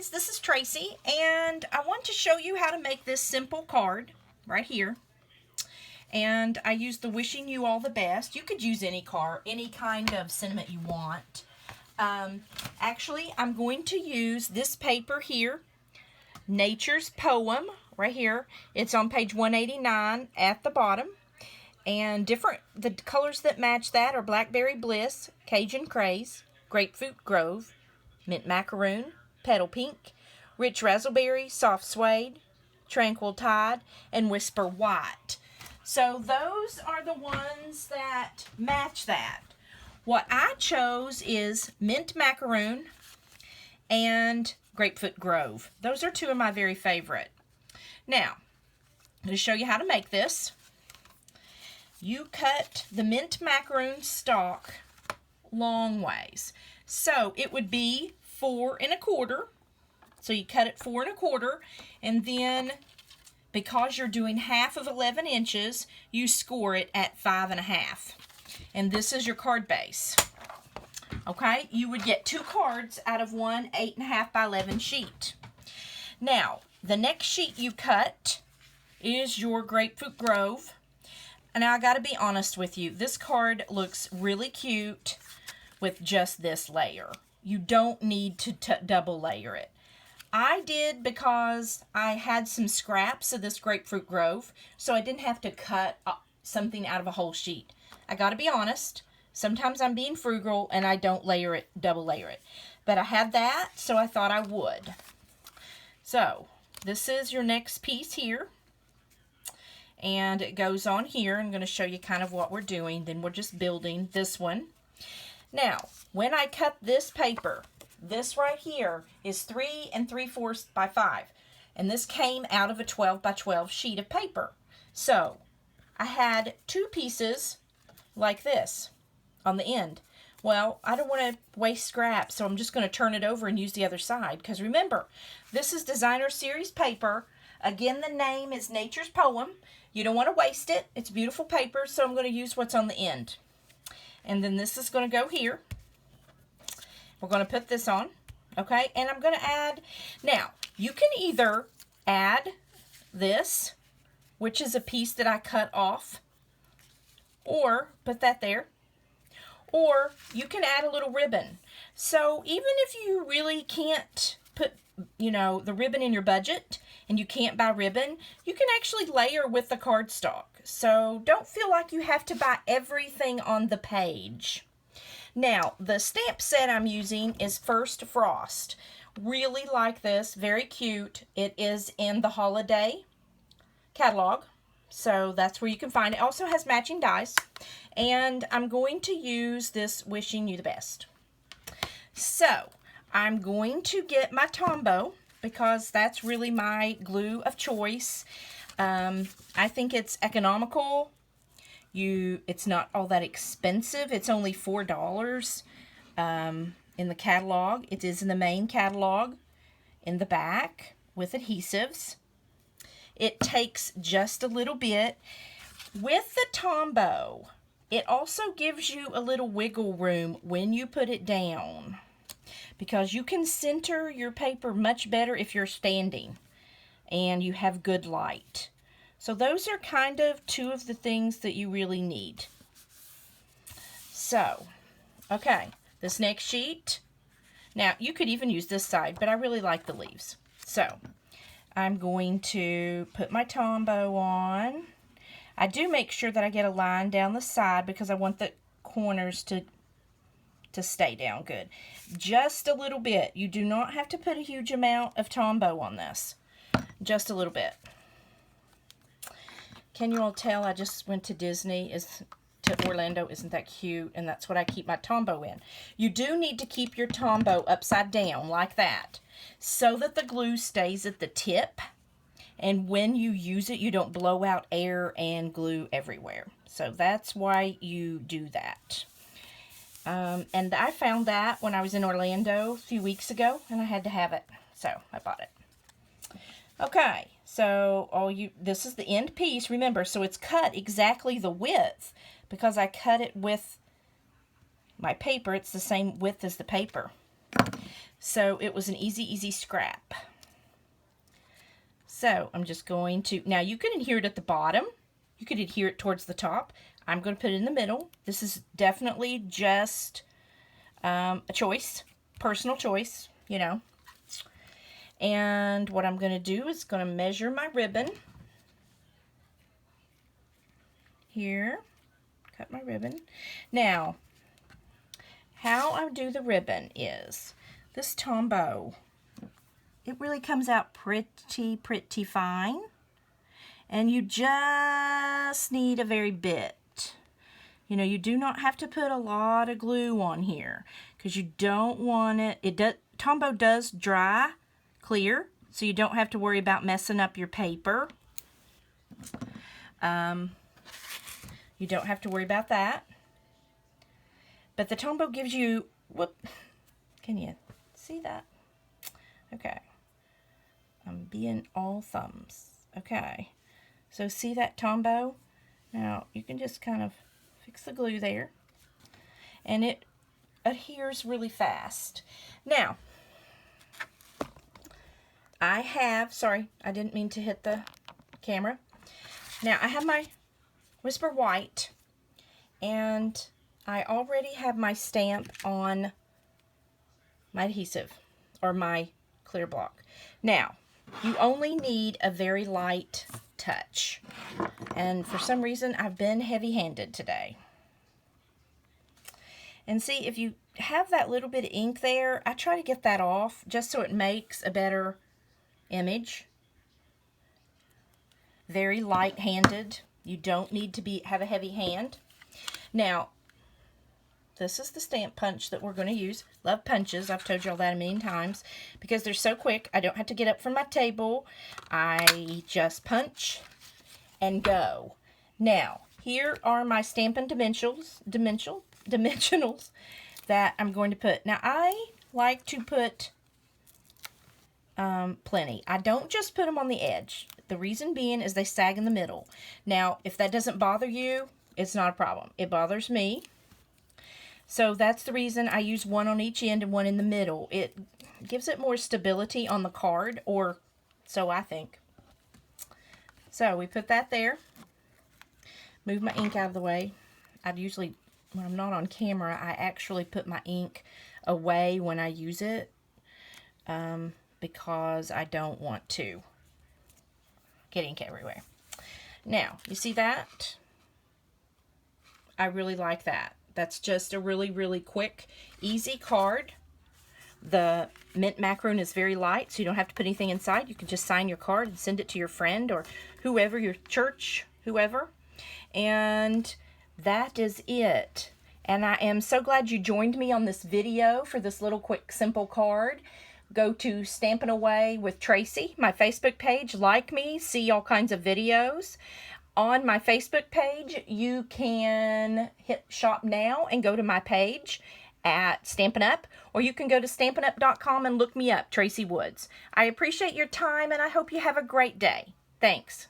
guys, this is Tracy, and I want to show you how to make this simple card right here. And I used the wishing you all the best. You could use any card, any kind of sentiment you want. Actually, I'm going to use this paper here, Nature's Poem, right here. It's on page 189 at the bottom. And the colors that match that are Blackberry Bliss, Cajun Craze, Grapefruit Grove, Mint Macaroon, Petal Pink, Rich Razzleberry, Soft Suede, Tranquil Tide, and Whisper White. So those are the ones that match that. What I chose is Mint Macaroon and Grapefruit Grove. Those are two of my very favorite. Now, I'm going to show you how to make this. You cut the Mint Macaroon stalk long ways. So it would be 4 1/4. So you cut it 4 1/4, and then because you're doing half of 11 inches, you score it at 5 1/2. And this is your card base. Okay, you would get 2 cards out of one 8 1/2 by 11 sheet. Now, the next sheet you cut is your Grapefruit Grove. And now I got to be honest with you, this card looks really cute with just this layer. You don't need to double layer it. I did because I had some scraps of this Grapefruit Grove, so I didn't have to cut something out of a whole sheet. I got to be honest, sometimes I'm being frugal and I don't double layer it. But I had that, so I thought I would. So, this is your next piece here. And it goes on here. I'm going to show you kind of what we're doing. Then we're just building this one. Now, when I cut this paper, this right here is 3 3/4 by 5. And this came out of a 12 by 12 sheet of paper. So, I had 2 pieces like this on the end. Well, I don't want to waste scrap, so I'm just going to turn it over and use the other side. Because remember, this is Designer Series paper. Again, the name is Nature's Poem. You don't want to waste it. It's beautiful paper, so I'm going to use what's on the end. And then this is going to go here. We're going to put this on, okay? And I'm going to add, now, you can either add this, which is a piece that I cut off, or put that there, or you can add a little ribbon. So even if you really can't put, the ribbon in your budget, and you can't buy ribbon, you can actually layer with the cardstock. So don't feel like you have to buy everything on the page. Now, the stamp set I'm using is First Frost. Really like this, very cute. It is in the holiday catalog, so that's where you can find it. It also has matching dies, and I'm going to use this Wishing You the Best. So, I'm going to get my Tombow, because that's really my glue of choice. I think it's economical. It's not all that expensive. It's only $4 in the catalog. It is in the main catalog in the back with adhesives. It takes just a little bit. With the Tombow, it also gives you a little wiggle room when you put it down, because you can center your paper much better if you're standing and you have good light. So those are kind of 2 of the things that you really need. So, okay, this next sheet. Now, you could even use this side, but I really like the leaves. So, I'm going to put my Tombow on. I do make sure that I get a line down the side because I want the corners to stay down good. Just a little bit. You do not have to put a huge amount of Tombow on this. Just a little bit. Can you all tell I just went to Disney, to Orlando? Isn't that cute? And that's what I keep my Tombow in. You do need to keep your Tombow upside down like that, so that the glue stays at the tip. And when you use it, you don't blow out air and glue everywhere. So that's why you do that. And I found that when I was in Orlando a few weeks ago, and I had to have it, so I bought it. Okay, so this is the end piece, remember, so it's cut exactly the width, because I cut it with my paper. It's the same width as the paper. So it was an easy scrap. So I'm just going to, now you can adhere it at the bottom. You could adhere it towards the top. I'm going to put it in the middle. This is definitely just a choice, personal choice, you know. And what I'm going to do is going to measure my ribbon. Here, cut my ribbon. Now, how I do the ribbon is, this Tombow, it really comes out pretty fine. And you just need a very bit. You know, you do not have to put a lot of glue on here because you don't want it. Tombow does dry clear, so you don't have to worry about messing up your paper. You don't have to worry about that. But the Tombow gives you, whoop, can you see that? Okay. I'm being all thumbs. Okay. So see that Tombow? Now you can just kind of fix the glue there. And it adheres really fast. Now, I have, sorry, I didn't mean to hit the camera. Now I have my Whisper White, and I already have my stamp on my adhesive, or my clear block. Now, you only need a very light touch. And for some reason, I've been heavy-handed today. And see, if you have that little bit of ink there, I try to get that off just so it makes a better image. Very light-handed. You don't need to have a heavy hand. Now, this is the stamp punch that we're going to use. Love punches. I've told you all that a million times because they're so quick. I don't have to get up from my table. I just punch and go. Now, here are my Stampin' dimensionals that I'm going to put. Now, I like to put plenty. I don't just put them on the edge. The reason being is they sag in the middle. Now, if that doesn't bother you, it's not a problem. It bothers me. So that's the reason I use one on each end and one in the middle. It gives it more stability on the card, or so I think. So we put that there. Move my ink out of the way. I'd usually, when I'm not on camera, I actually put my ink away when I use it because I don't want to get ink everywhere. Now, you see that? I really like that. That's just a really quick, easy card. The mint macaron is very light, so you don't have to put anything inside. You can just sign your card and send it to your friend or whoever, your church, whoever. And that is it. And I am so glad you joined me on this video for this little quick, simple card. Go to Stampin' Away with Tracy, my Facebook page. Like me, see all kinds of videos. On my Facebook page, you can hit shop now and go to my page at Stampin' Up, or you can go to stampinup.com and look me up, Tracy Woods. I appreciate your time, and I hope you have a great day. Thanks.